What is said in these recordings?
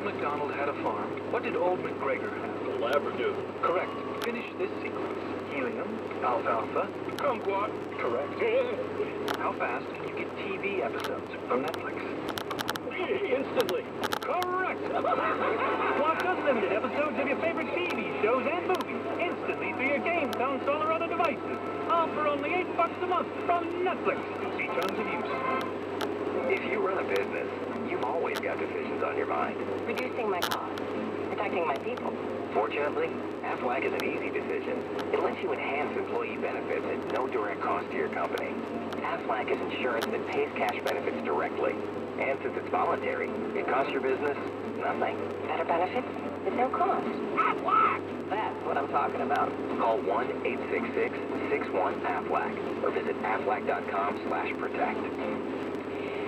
MacDonald had a farm, what did old MacGregor have? A Labradoodle. Correct. Finish this sequence. Helium, alfalfa, kumquat. Correct. How fast can you get TV episodes from Netflix? Instantly. Correct. Watch unlimited episodes of your favorite TV shows and movies instantly through your game console or other devices. All for only $8 a month from Netflix. See terms of use. If you run a business, you've always got decisions on your mind. Reducing my costs, protecting my people. Fortunately, Aflac is an easy decision. It lets you enhance employee benefits at no direct cost to your company. Aflac is insurance that pays cash benefits directly. And since it's voluntary, it costs your business nothing. Better benefits with no cost. Aflac! That's what I'm talking about. Call 1-866-61-AFLAC or visit aflac.com/protect.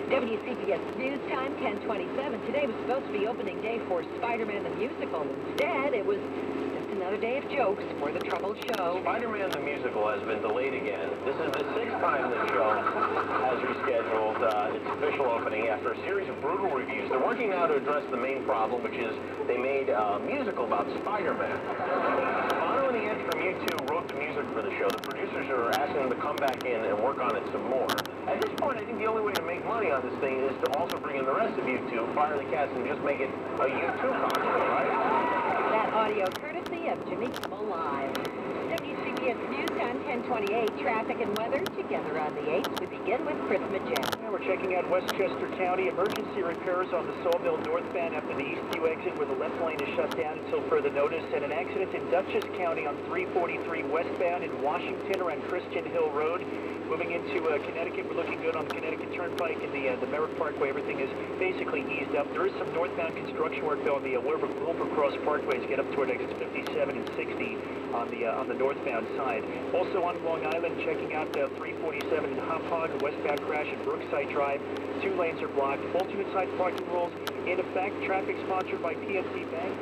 WCBS News Time, 10:27. Today was supposed to be opening day for Spider-Man the Musical. Instead, it was just another day of jokes for the troubled show. Spider-Man the Musical has been delayed again. This is the 6th time the show has rescheduled its official opening after a series of brutal reviews. They're working now to address the main problem, which is they made a musical about Spider-Man. Bono and the Edge from U2 wrote the music for the show. The producers are asking them to come back in and work on it some more. At this point, I think the only way to make money on this thing is to also bring in the rest of U2, fire the cast, and just make it a U2 concert, right? That audio courtesy of Jimmy Kimmel Live. WCBS News Time, 10:28. Traffic and weather together on the 8th. We begin with Chris Magin. Now we're checking out Westchester County. Emergency repairs on the Sawmill northbound after the Eastview exit where the left lane is shut down until further notice. And an accident in Dutchess County on 343 westbound in Washington around Christian Hill Road. Moving into Connecticut, we're looking good on the Connecticut Turnpike and the Merrick Parkway. Everything is basically eased up. There is some northbound construction work though on the Wilbercross Parkway to get up toward exits 57 and 60 on the northbound side. Also on Long Island, checking out 347 in Hop Hog, a westbound crash at Brookside Drive. 2 lanes are blocked. Alternate side parking rules in effect. Traffic sponsored by PNC Bank.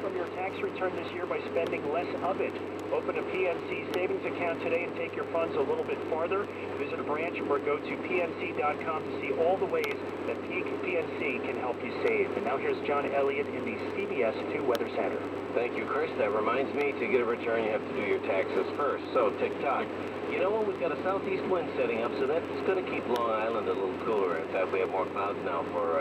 From your tax return this year by spending less of it. Open a PNC savings account today and take your funds a little bit farther. Visit a branch or go to pnc.com to see all the ways that PNC can help you save. And now here's John Elliott in the CBS 2 Weather Center. Thank you, Chris. That reminds me, to get a return, you have to do your taxes first. So, tick-tock. You know what? We've got a southeast wind setting up, so that's going to keep Long Island a little cooler. In fact, we have more clouds now for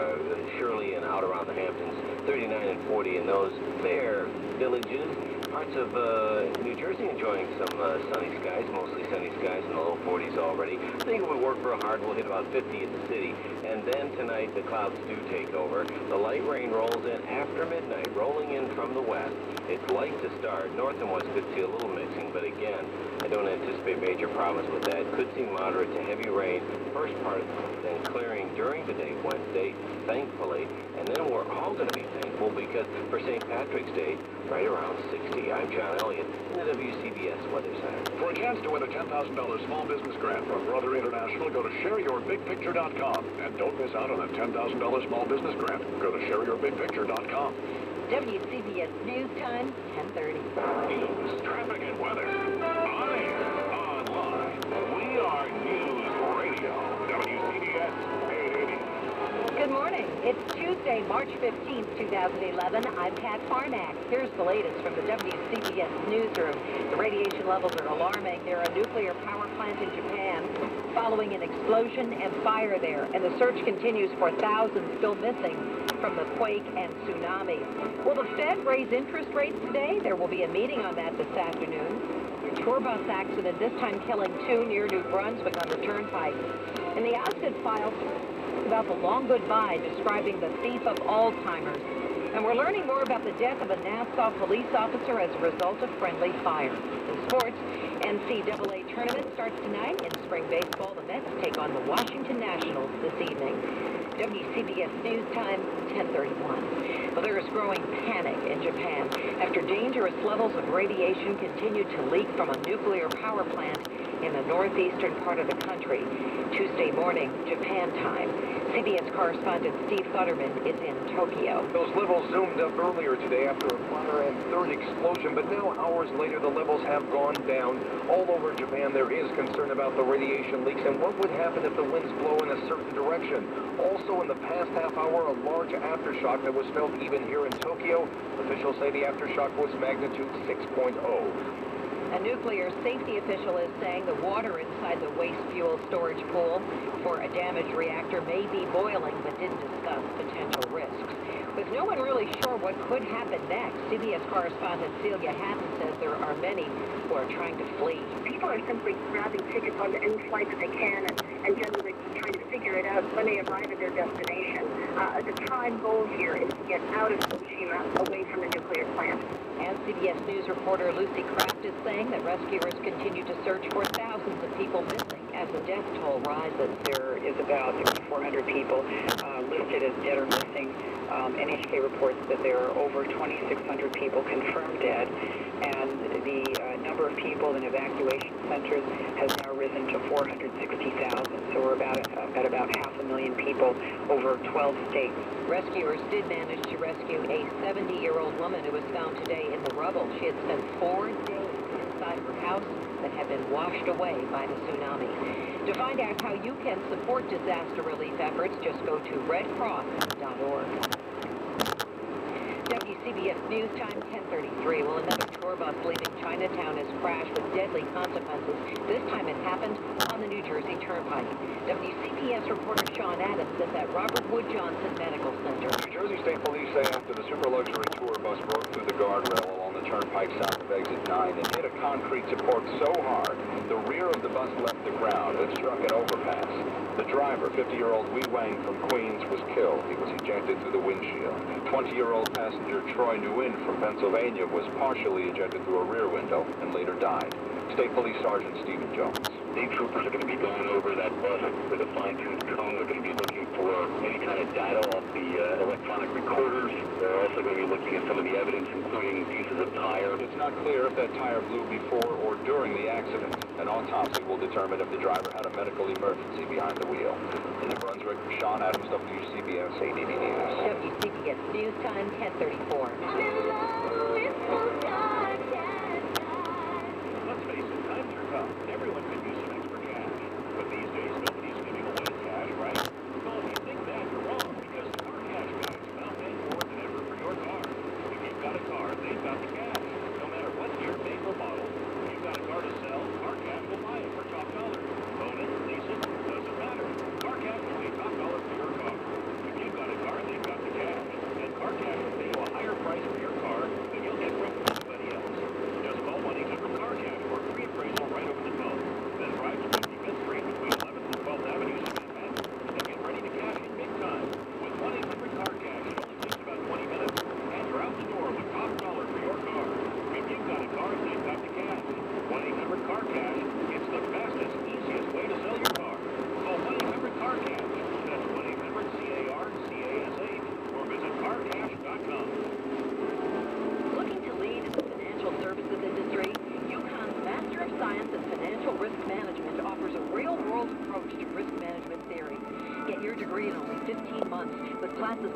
Shirley and out around the Hamptons. 39 and 40 in those fair villages. Parts of New Jersey enjoying some sunny skies, mostly sunny skies in the low 40s already. I think if we work real hard, we'll hit about 50 in the city. And then tonight, the clouds do take over. The light rain rolls in after midnight, rolling in from the west. It's light to start. North and west could see a little mixing, but again, I don't anticipate major problems with that. Could see moderate to heavy rain first part, then clearing during the day Wednesday, thankfully. And then we're all going to be thankful because for St. Patrick's Day, right around 60. I'm John Elliott in the WCBS Weather Center. For a chance to win a $10,000 small business grant from Brother International, go to shareyourbigpicture.com. And don't miss out on a $10,000 small business grant. Go to shareyourbigpicture.com. WCBS News Time, 10:30. News, traffic, and weather. On air, online. We are News Radio. WCBS 880. Good morning. It's Tuesday, March 15th, 2011. I'm Pat Farnack. Here's the latest from the WCBS newsroom. The radiation levels are alarming. There are a nuclear power plant in Japan following an explosion and fire there, and the search continues for thousands still missing from the quake and tsunami. Will the Fed raise interest rates today? There will be a meeting on that this afternoon. A tour bus accident, this time killing 2 near New Brunswick on the Turnpike. And the Osgood files about the long goodbye, describing the thief of Alzheimer's. And we're learning more about the death of a Nassau police officer as a result of friendly fire. In sports, NCAA tournament starts tonight. In spring baseball, the Mets take on the Washington Nationals this evening. WCBS News Time, 10:31. Well, there is growing panic in Japan after dangerous levels of radiation continue to leak from a nuclear power plant in the northeastern part of the country. Tuesday morning, Japan time. CBS correspondent Steve Futterman is in Tokyo. Those levels zoomed up earlier today after a fire and third explosion, but now hours later the levels have gone down. All over Japan there is concern about the radiation leaks and what would happen if the winds blow in a certain direction. Also in the past half hour, a large aftershock that was felt even here in Tokyo. Officials say the aftershock was magnitude 6.0. A nuclear safety official is saying the water inside the waste fuel storage pool for a damaged reactor may be boiling, but didn't discuss potential risks. With no one really sure what could happen next, CBS correspondent Celia Hatton says there are many who are trying to flee. People are simply grabbing tickets onto any flight that they can and generally trying to figure it out when they arrive at their destination. The prime goal here is to get out of Fukushima, away from the nuclear plant. And CBS News reporter Lucy Kraft is saying that rescuers continue to search for thousands of people missing as the death toll rises. There is about 6,400 people listed as dead or missing. NHK reports that there are over 2,600 people confirmed dead, and the number of people in evacuation centers has now risen to 460,000. So we're at about 500,000 people over 12 states. Rescuers did manage to rescue a 70-year-old woman who was found today in the rubble. She had spent 4 days inside her house that had been washed away by the tsunami. To find out how you can support disaster relief efforts, just go to redcross.org. WCBS News Time 10:33. Well, another tour bus leaving Chinatown has crashed with deadly consequences. This time it happened on the New Jersey Turnpike. WCBS reporter Sean Adams is at Robert Wood Johnson Medical Center. New Jersey State Police say after the super luxury tour bus broke through the guardrail along the turnpike south of exit 9 and hit a concrete support so hard, the rear of the bus left the ground and struck an overpass. The driver, 50-year-old Wee Wang from Queens, was killed. He was ejected through the windshield. 20-year-old passenger Troy Nguyen from Pennsylvania was partially ejected through a rear window and later died. State Police Sergeant Stephen Jones. State troopers are going to be going over that bus with a fine-tooth comb. They're going to be looking for any kind of data off the electronic recorders. They're also going to be looking at some of the evidence, including pieces of tire. It's not clear if that tire blew before or during the accident. An autopsy will determine if the driver had a medical emergency behind the wheel. In New Brunswick, Sean Adams, WCBS ADD News. WCBS News Time 10:34. Let's face it, times are tough. Everyone could use some extra cash. But these days, nobody's giving away cash, right? Well, if you think that, you're wrong, because Car Cash guys are now paying more than ever for your car. If you've got a car, they've got the cash. No matter what year, make, or model. If you've got a car to sell, Car Cash will buy it for top dollar. Own it, lease it, doesn't matter. Car Cash will pay top dollar for your car. If you've got a car, they've got the cash. And Car Cash will pay you a higher price for your car than you'll get from anybody else. Just call 1-800-CAR Cash for a free appraisal right over the phone. Then drive to 55th Street between 11th and 12th Avenues in Manhattan and get ready to cash in big time. With 1-800-CAR Cash, it only takes about 20 minutes. And you're out the door with top dollar for your car. If you've got a car, they've got the cash. 1-800-CAR Cash. It's the fastest, easiest way to sell your car. Call 1-800-CAR Cash. That's 1-800-CAR-CASH or visit carcash.com. Looking to lead in the financial services industry? UConn's Master of Science in Financial Risk Management offers a real-world approach to risk management theory. Get your degree in only 15 months with classes